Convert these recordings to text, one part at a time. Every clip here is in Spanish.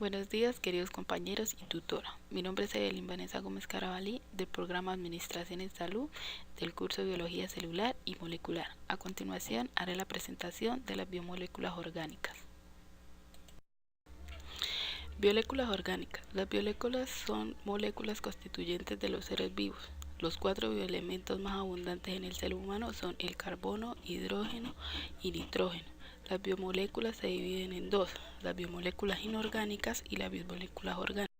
Buenos días, queridos compañeros y tutora. Mi nombre es Evelyn Vanessa Gómez Carabalí, del programa Administración en Salud del curso de Biología Celular y Molecular. A continuación, haré la presentación de las biomoléculas orgánicas. Biomoléculas orgánicas. Las biomoléculas son moléculas constituyentes de los seres vivos. Los 4 bioelementos más abundantes en el ser humano son el carbono, hidrógeno y nitrógeno. Las biomoléculas se dividen en dos, las biomoléculas inorgánicas y las biomoléculas orgánicas.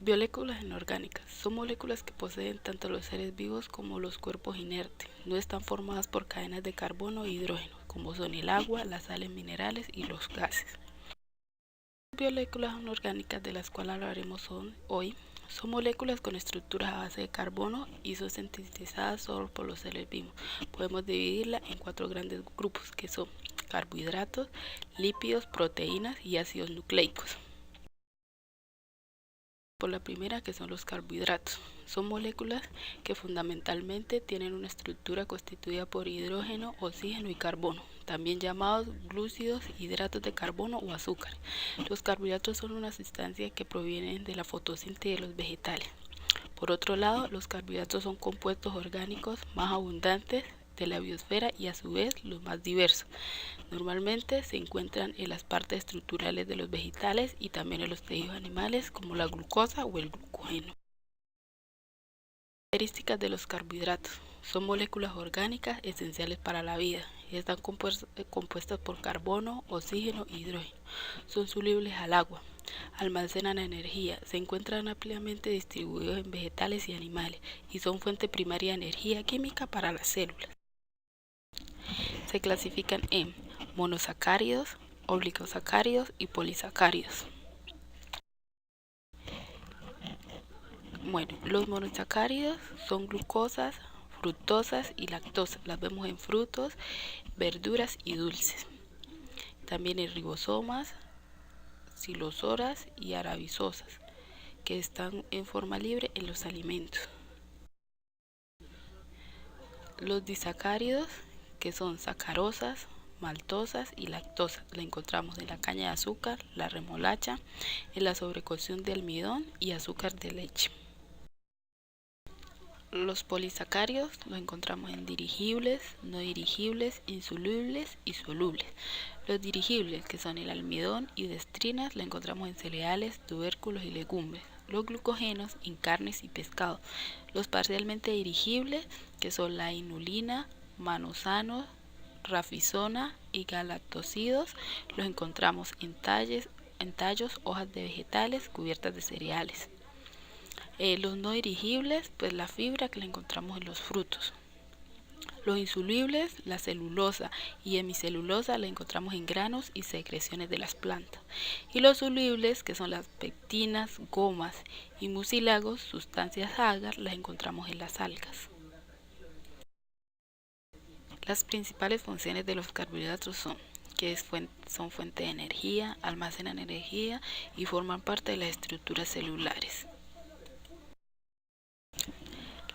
Biomoléculas inorgánicas son moléculas que poseen tanto los seres vivos como los cuerpos inertes. No están formadas por cadenas de carbono e hidrógeno, como son el agua, las sales minerales y los gases. Las biomoléculas inorgánicas de las cuales hablaremos hoy son moléculas con estructuras a base de carbono y son sintetizadas solo por los seres vivos. Podemos dividirla en 4 grandes grupos que son carbohidratos, lípidos, proteínas y ácidos nucleicos. Por la primera, que son los carbohidratos. Son moléculas que fundamentalmente tienen una estructura constituida por hidrógeno, oxígeno y carbono, también llamados glúcidos, hidratos de carbono o azúcar. Los carbohidratos son una sustancia que provienen de la fotosíntesis de los vegetales. Por otro lado, los carbohidratos son compuestos orgánicos más abundantes de la biosfera y a su vez los más diversos. Normalmente se encuentran en las partes estructurales de los vegetales y también en los tejidos animales como la glucosa o el glucógeno. Características de los carbohidratos. Son moléculas orgánicas esenciales para la vida. Están compuestas por carbono, oxígeno e hidrógeno. Son solubles al agua. Almacenan energía. Se encuentran ampliamente distribuidos en vegetales y animales y son fuente primaria de energía química para las células. Se clasifican en monosacáridos, oligosacáridos y polisacáridos. Bueno, los monosacáridos son glucosas, fructosas y lactosas. Las vemos en frutos, verduras y dulces. También en ribosomas, silosoras y arabisosas, que están en forma libre en los alimentos. Los disacáridos, que son sacarosas, maltosas y lactosas, la encontramos en la caña de azúcar, la remolacha, en la sobrecocción de almidón y azúcar de leche. Los polisacáridos los encontramos en dirigibles, no dirigibles, insolubles y solubles. Los dirigibles, que son el almidón y dextrinas, los encontramos en cereales, tubérculos y legumbres. Los glucógenos en carnes y pescado. Los parcialmente dirigibles, que son la inulina, manosanos, rafizona y galactosidos, los encontramos en tallos, hojas de vegetales cubiertas de cereales. Los no dirigibles, pues la fibra que la encontramos en los frutos. Los insolubles, la celulosa y hemicelulosa la encontramos en granos y secreciones de las plantas. Y los solubles, que son las pectinas, gomas y mucílagos, sustancias agar, las encontramos en las algas. Las principales funciones de los carbohidratos son que son fuente de energía, almacenan energía y forman parte de las estructuras celulares.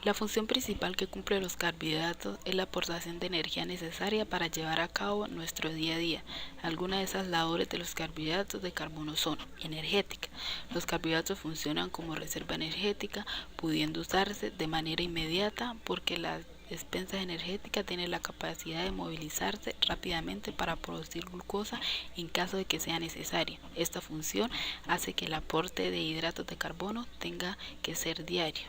La función principal que cumplen los carbohidratos es la aportación de energía necesaria para llevar a cabo nuestro día a día. Algunas de esas labores de los carbohidratos de carbono son energética. Los carbohidratos funcionan como reserva energética, pudiendo usarse de manera inmediata porque las despensas energéticas tienen la capacidad de movilizarse rápidamente para producir glucosa en caso de que sea necesario. Esta función hace que el aporte de hidratos de carbono tenga que ser diario.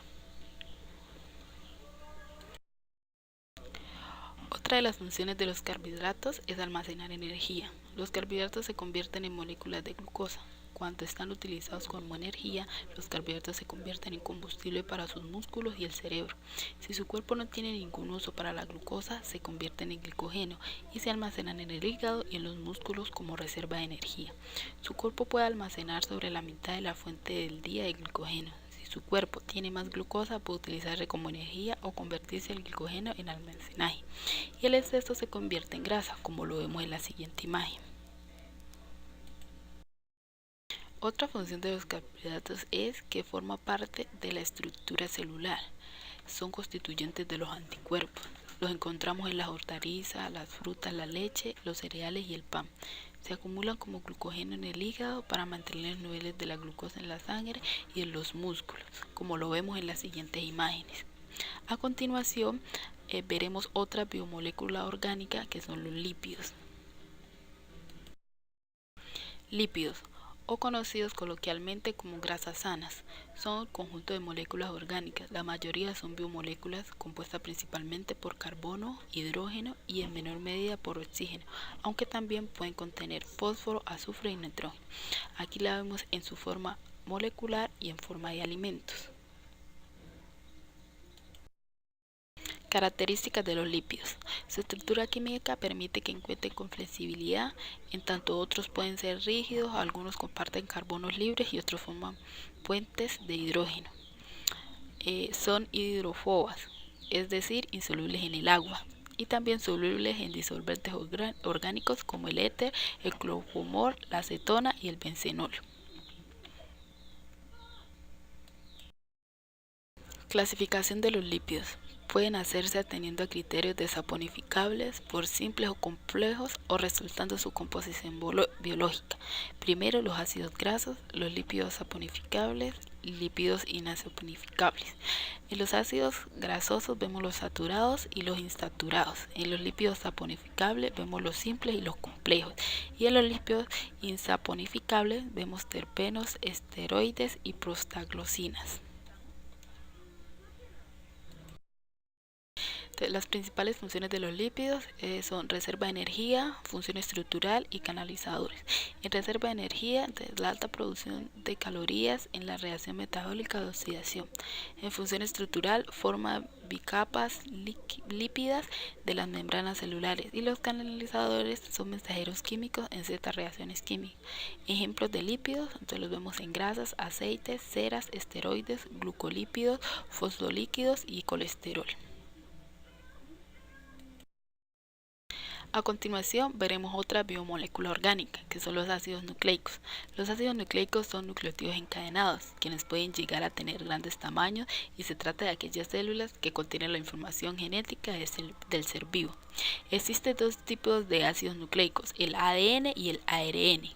Otra de las funciones de los carbohidratos es almacenar energía. Los carbohidratos se convierten en moléculas de glucosa. Cuando están utilizados como energía, los carbohidratos se convierten en combustible para sus músculos y el cerebro. Si su cuerpo no tiene ningún uso para la glucosa, se convierten en glicógeno y se almacenan en el hígado y en los músculos como reserva de energía. Su cuerpo puede almacenar sobre la mitad de la fuente del día de glicógeno. Si su cuerpo tiene más glucosa, puede utilizarse como energía o convertirse el glicógeno en almacenaje. Y el exceso se convierte en grasa, como lo vemos en la siguiente imagen. Otra función de los carbohidratos es que forma parte de la estructura celular. Son constituyentes de los anticuerpos. Los encontramos en las hortalizas, las frutas, la leche, los cereales y el pan. Se acumulan como glucógeno en el hígado para mantener los niveles de la glucosa en la sangre y en los músculos, como lo vemos en las siguientes imágenes. A continuación, veremos otra biomolécula orgánica que son los lípidos. Lípidos, o conocidos coloquialmente como grasas sanas, son un conjunto de moléculas orgánicas. La mayoría son biomoléculas compuestas principalmente por carbono, hidrógeno y en menor medida por oxígeno, aunque también pueden contener fósforo, azufre y nitrógeno. Aquí la vemos en su forma molecular y en forma de alimentos. Características de los lípidos. Su estructura química permite que encuentren con flexibilidad, en tanto otros pueden ser rígidos, algunos comparten carbonos libres y otros forman puentes de hidrógeno. Son hidrófobas, es decir, insolubles en el agua, y también solubles en disolventes orgánicos como el éter, el clorofomor, la acetona y el bencenol. Clasificación de los lípidos. Pueden hacerse atendiendo a criterios desaponificables por simples o complejos o resultando su composición biológica. Primero, los ácidos grasos, los lípidos saponificables, lípidos inasaponificables. En los ácidos grasosos vemos los saturados y los insaturados. En los lípidos saponificables vemos los simples y los complejos. Y en los lípidos insaponificables vemos terpenos, esteroides y prostaglosinas. Las principales funciones de los lípidos son reserva de energía, función estructural y canalizadores. En reserva de energía, la alta producción de calorías en la reacción metabólica de oxidación. En función estructural, forma bicapas lípidas de las membranas celulares, y los canalizadores son mensajeros químicos en ciertas reacciones químicas. Ejemplos de lípidos, entonces los vemos en grasas, aceites, ceras, esteroides, glucolípidos, fosfolípidos y colesterol. A continuación veremos otra biomolécula orgánica, que son los ácidos nucleicos. Los ácidos nucleicos son nucleótidos encadenados, quienes pueden llegar a tener grandes tamaños, y se trata de aquellas células que contienen la información genética del ser vivo. Existen dos tipos de ácidos nucleicos, el ADN y el ARN.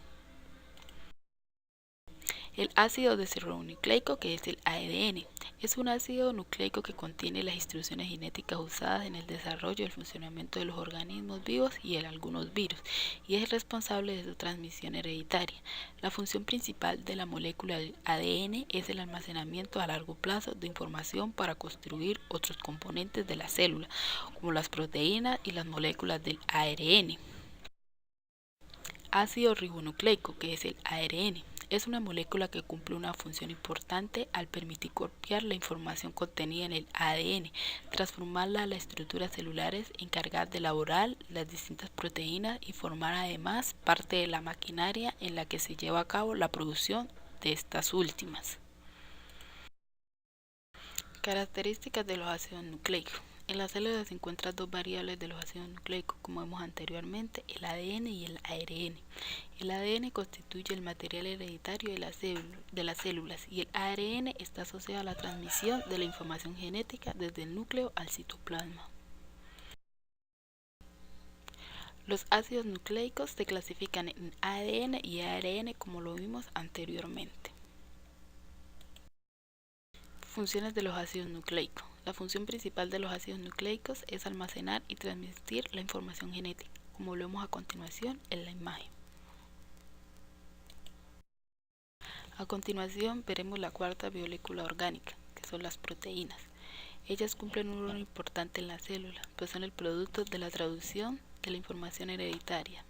El ácido desoxirribonucleico, que es el ADN, es un ácido nucleico que contiene las instrucciones genéticas usadas en el desarrollo y el funcionamiento de los organismos vivos y en algunos virus, y es responsable de su transmisión hereditaria. La función principal de la molécula del ADN es el almacenamiento a largo plazo de información para construir otros componentes de la célula, como las proteínas y las moléculas del ARN. Ácido ribonucleico, que es el ARN. Es una molécula que cumple una función importante al permitir copiar la información contenida en el ADN, transformarla a las estructuras celulares encargadas de elaborar las distintas proteínas y formar además parte de la maquinaria en la que se lleva a cabo la producción de estas últimas. Características de los ácidos nucleicos. En las células se encuentran dos variables de los ácidos nucleicos, como vimos anteriormente, el ADN y el ARN. El ADN constituye el material hereditario de las células, y el ARN está asociado a la transmisión de la información genética desde el núcleo al citoplasma. Los ácidos nucleicos se clasifican en ADN y ARN, como lo vimos anteriormente. Funciones de los ácidos nucleicos. La función principal de los ácidos nucleicos es almacenar y transmitir la información genética, como lo vemos a continuación en la imagen. A continuación veremos la cuarta biomolécula orgánica, que son las proteínas. Ellas cumplen un rol importante en la célula, pues son el producto de la traducción de la información hereditaria.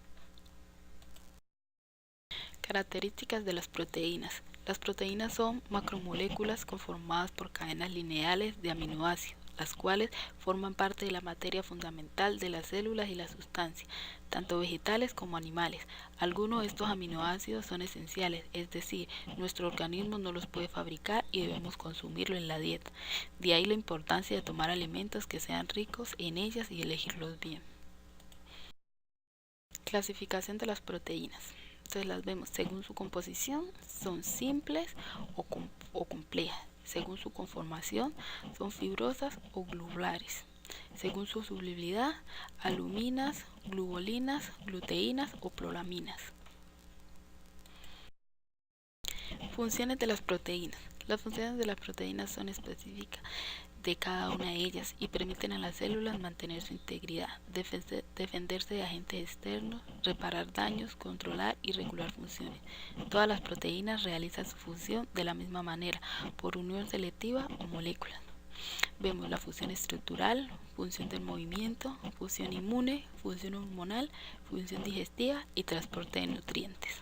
Características de las proteínas. Las proteínas son macromoléculas conformadas por cadenas lineales de aminoácidos, las cuales forman parte de la materia fundamental de las células y las sustancias, tanto vegetales como animales. Algunos de estos aminoácidos son esenciales, es decir, nuestro organismo no los puede fabricar y debemos consumirlo en la dieta. De ahí la importancia de tomar alimentos que sean ricos en ellas y elegirlos bien. Clasificación de las proteínas. Entonces las vemos según su composición, son simples o complejas. Según su conformación, son fibrosas o globulares. según su solubilidad, aluminas, glubolinas, gluteínas o prolaminas. Funciones de las proteínas. Las funciones de las proteínas son específicas de cada una de ellas y permiten a las células mantener su integridad, defenderse de agentes externos, reparar daños, controlar y regular funciones. Todas las proteínas realizan su función de la misma manera, por unión selectiva o moléculas. Vemos la función estructural, función del movimiento, función inmune, función hormonal, función digestiva y transporte de nutrientes.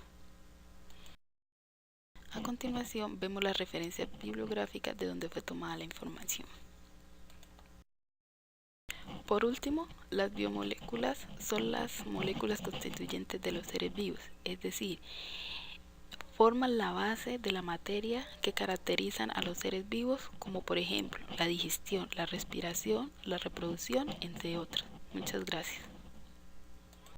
A continuación vemos las referencias bibliográficas de donde fue tomada la información. Por último, las biomoléculas son las moléculas constituyentes de los seres vivos, es decir, forman la base de la materia que caracterizan a los seres vivos, como por ejemplo la digestión, la respiración, la reproducción, entre otras. Muchas gracias.